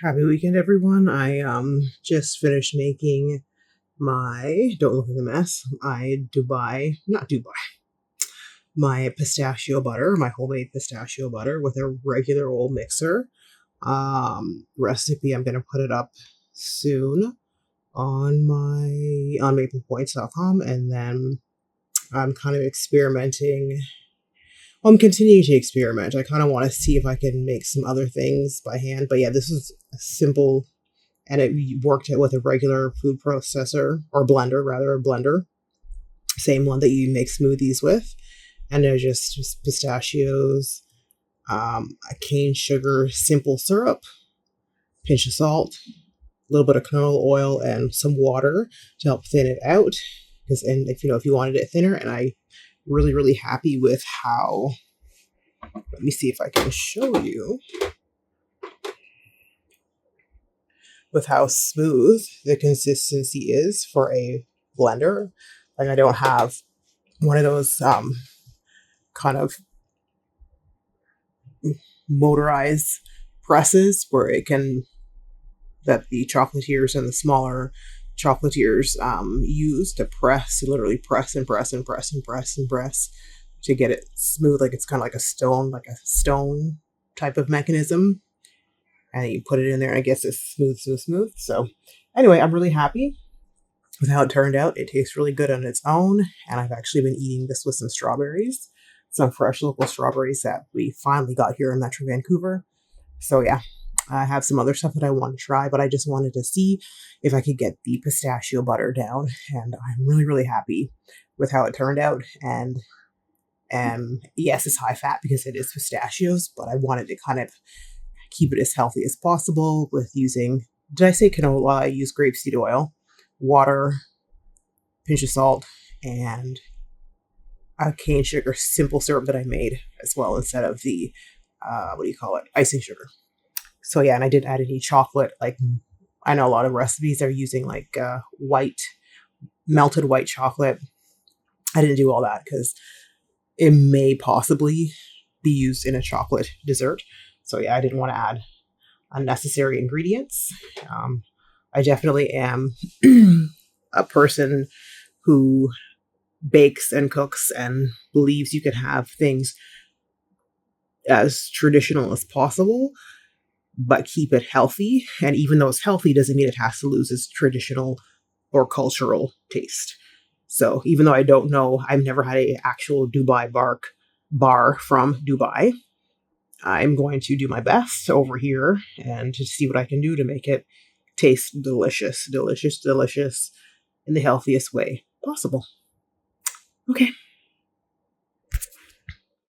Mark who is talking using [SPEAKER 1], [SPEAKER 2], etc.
[SPEAKER 1] Happy weekend, everyone. I just finished making my don't look at the mess. My pistachio butter, my homemade pistachio butter with a regular old mixer. Recipe, I'm gonna put it up soon on my on maplepoints.com, and then I'm kind of experimenting. Well, I'm continuing to experiment. I kind of want to see if I can make some other things by hand. But yeah, this is a simple, and it worked it with a regular food processor or blender, rather, a blender, same one that you make smoothies with. And they're just pistachios, a cane sugar, simple syrup, pinch of salt, a little bit of canola oil, and some water to help thin it out. Because, and if you wanted it thinner, and I really happy with how. Let me see if I can show you with how smooth the consistency is for a blender. Like, I don't have one of those kind of motorized presses where it can that the chocolatiers and the smaller chocolatiers use to press, literally press and press and press and press and press to get it smooth. Like, it's kind of like a stone type of mechanism, and you put it in there and it gets it smooth. So anyway, I'm really happy with how it turned out. It tastes really good on its own, and I've actually been eating this with some strawberries, some fresh local strawberries that we finally got here in Metro Vancouver. So yeah, I have some other stuff that I want to try, but I just wanted to see if I could get the pistachio butter down, and I'm really happy with how it turned out. And yes, it's high fat because it is pistachios, but I wanted to kind of keep it as healthy as possible with using, did I say canola? I use grapeseed oil, water, pinch of salt, and a cane sugar simple syrup that I made as well instead of the, icing sugar. So yeah, and I didn't add any chocolate. Like, I know a lot of recipes are using like melted white chocolate. I didn't do all that because it may possibly be used in a chocolate dessert. So yeah, I didn't want to add unnecessary ingredients. I definitely am a person who bakes and cooks and believes you can have things as traditional as possible, but keep it healthy. And even though it's healthy, doesn't mean it has to lose its traditional or cultural taste. So even though I don't know, I've never had an actual Dubai bar from Dubai, I'm going to do my best over here and to see what I can do to make it taste delicious in the healthiest way possible. Okay.